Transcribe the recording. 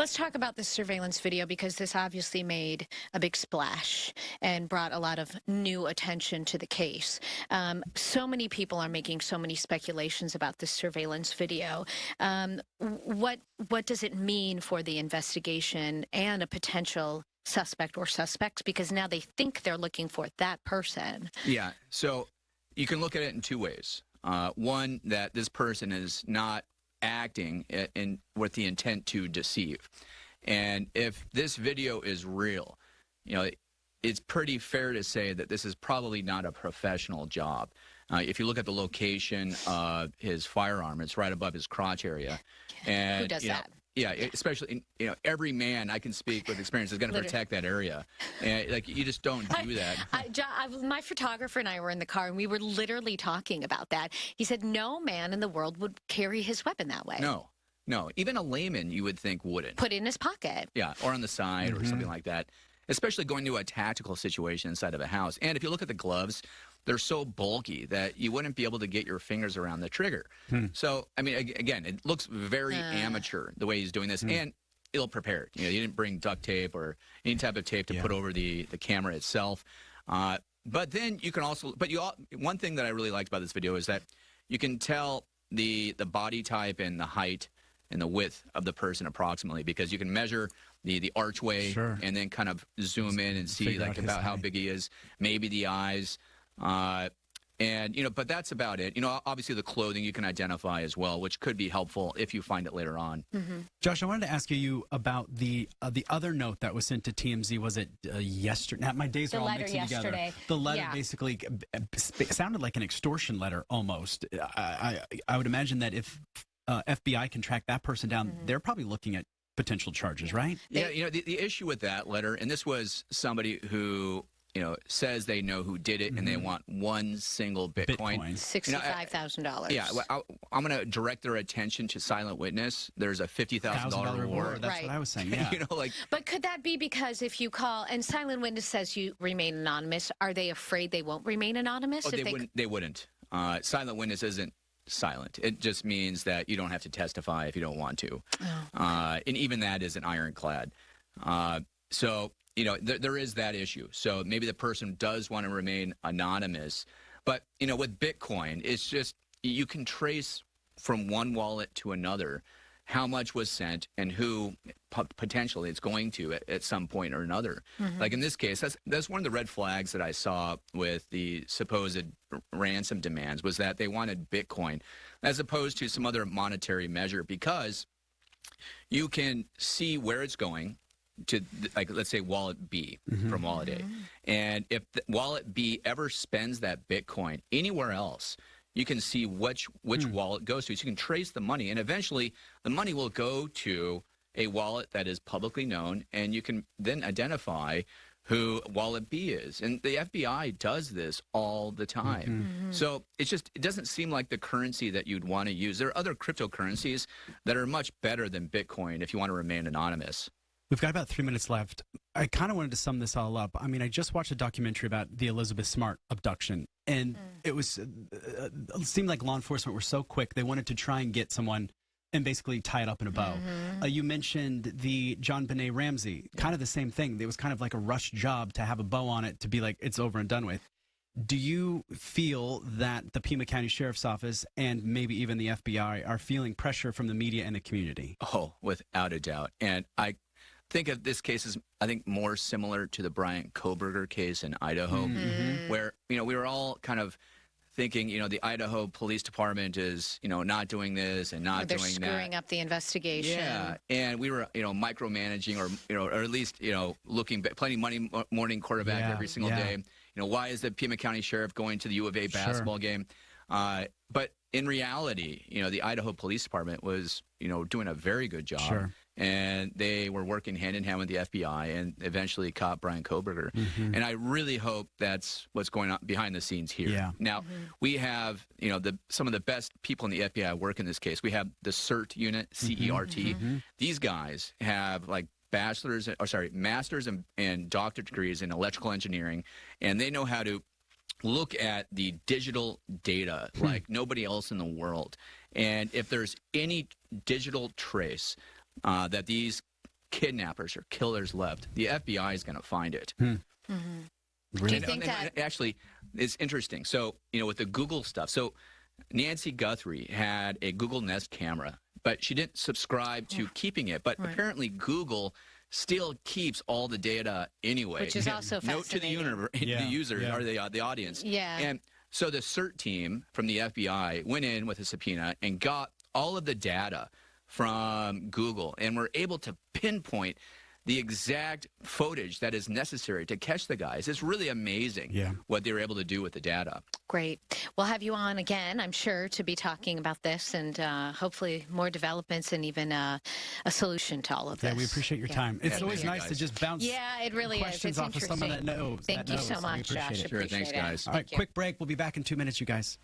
Let's talk about this surveillance video because this obviously made a big splash and brought a lot of new attention to the case. So many people are making so many speculations about this surveillance video. What does it mean for the investigation and a potential suspect or suspects? Because now they think they're looking for that person. Yeah, so you can look at it in two ways. One, that this person is not acting with the intent to deceive. And if this video is real, it's pretty fair to say that this is probably not a professional job. If you look at the location of his firearm, it's right above his crotch area. And, who does that? Yeah, especially, every man I can speak with experience is going to protect that area. And, you just don't do that. My photographer and I were in the car, and we were literally talking about that. He said no man in the world would carry his weapon that way. No. Even a layman, you would think, wouldn't. Put it in his pocket. Yeah, or on the side or something like that, especially going to a tactical situation inside of a house. And if you look at the gloves, they're so bulky that you wouldn't be able to get your fingers around the trigger. So, I mean, again, it looks very amateur the way he's doing this and ill-prepared. You didn't bring duct tape or any type of tape to put over the camera itself. But then you can also, one thing that I really liked about this video is that you can tell the body type and the height and the width of the person approximately, because you can measure the archway and then kind of zoom in and see about how big he is, maybe the eyes. But that's about it. Obviously the clothing you can identify as well, which could be helpful if you find it later on. Josh, I wanted to ask you about the other note that was sent to TMZ. Was it yesterday? My days are all mixing together. The letter basically sounded like an extortion letter almost. I would imagine that if FBI can track that person down, they're probably looking at potential charges, right? Yeah, the issue with that letter, and this was somebody who says they know who did it and they want one single Bitcoin. $65,000. Yeah, I'm going to direct their attention to Silent Witness. There's a $50,000 reward. That's what I was saying, yeah. But could that be because if you call, and Silent Witness says you remain anonymous, are they afraid they won't remain anonymous? Oh, they wouldn't. Silent Witness isn't silent. It just means that you don't have to testify if you don't want to. And even that isn't ironclad. There is that issue. So maybe the person does want to remain anonymous. But, with Bitcoin, it's just you can trace from one wallet to another how much was sent and who potentially it's going to at some point or another. Like in this case, that's one of the red flags that I saw with the supposed ransom demands, was that they wanted Bitcoin as opposed to some other monetary measure, because you can see where it's going to, let's say wallet B from wallet A. And if wallet B ever spends that Bitcoin anywhere else, you can see which wallet goes to. So you can trace the money, and eventually the money will go to a wallet that is publicly known, and you can then identify who wallet B is. And the FBI does this all the time. So it doesn't seem like the currency that you'd want to use. There are other cryptocurrencies that are much better than Bitcoin if you want to remain anonymous. We've got about 3 minutes left. I kind of wanted to sum this all up. I mean, I just watched a documentary about the Elizabeth Smart abduction, and it seemed like law enforcement were so quick. They wanted to try and get someone and basically tie it up in a bow. You mentioned the John Benet Ramsey, kind of the same thing. It was kind of like a rush job to have a bow on it to be like, it's over and done with. Do you feel that the Pima County Sheriff's Office and maybe even the FBI are feeling pressure from the media and the community? Oh, without a doubt. And I think of this case as, I think, more similar to the Bryant Kohberger case in Idaho, where, we were all kind of thinking, the Idaho Police Department is, not doing this and not doing that. They're screwing up the investigation. Yeah, and we were, micromanaging or at least, playing morning quarterback every single day. Why is the Pima County Sheriff going to the U of A basketball game? But in reality, the Idaho Police Department was, doing a very good job. And they were working hand in hand with the FBI and eventually caught Bryant Kohberger. And I really hope that's what's going on behind the scenes here. Now, we have, some of the best people in the FBI work in this case. We have the CERT unit, C-E-R-T. These guys have masters and doctorate degrees in electrical engineering, and they know how to look at the digital data like nobody else in the world. And if there's any digital trace that these kidnappers or killers left, the FBI is going to find it. Do you And- think and that? actually, it's interesting. So, with the Google stuff. So, Nancy Guthrie had a Google Nest camera, but she didn't subscribe to keeping it. But Right. apparently, Google still keeps all the data anyway. Which is also Note to the fascinating. the user Yeah. or the audience. Yeah. And so the CERT team from the FBI went in with a subpoena and got all of the data from Google and were able to pinpoint the exact footage that is necessary to catch the guys. It's really amazing what they were able to do with the data. Great. We'll have you on again, I'm sure, to be talking about this and hopefully more developments and even a solution to all of this. Yeah, we appreciate your Yeah. time. It's Yeah, always thank you, nice to guys. just bounce Yeah, it really is. questions It's off of someone that interesting. knows. Thank that you so knows. much, We appreciate Josh. it. Sure, thanks, Appreciate it. guys. All right, Thank you. quick break. We'll be back in 2 minutes, you guys.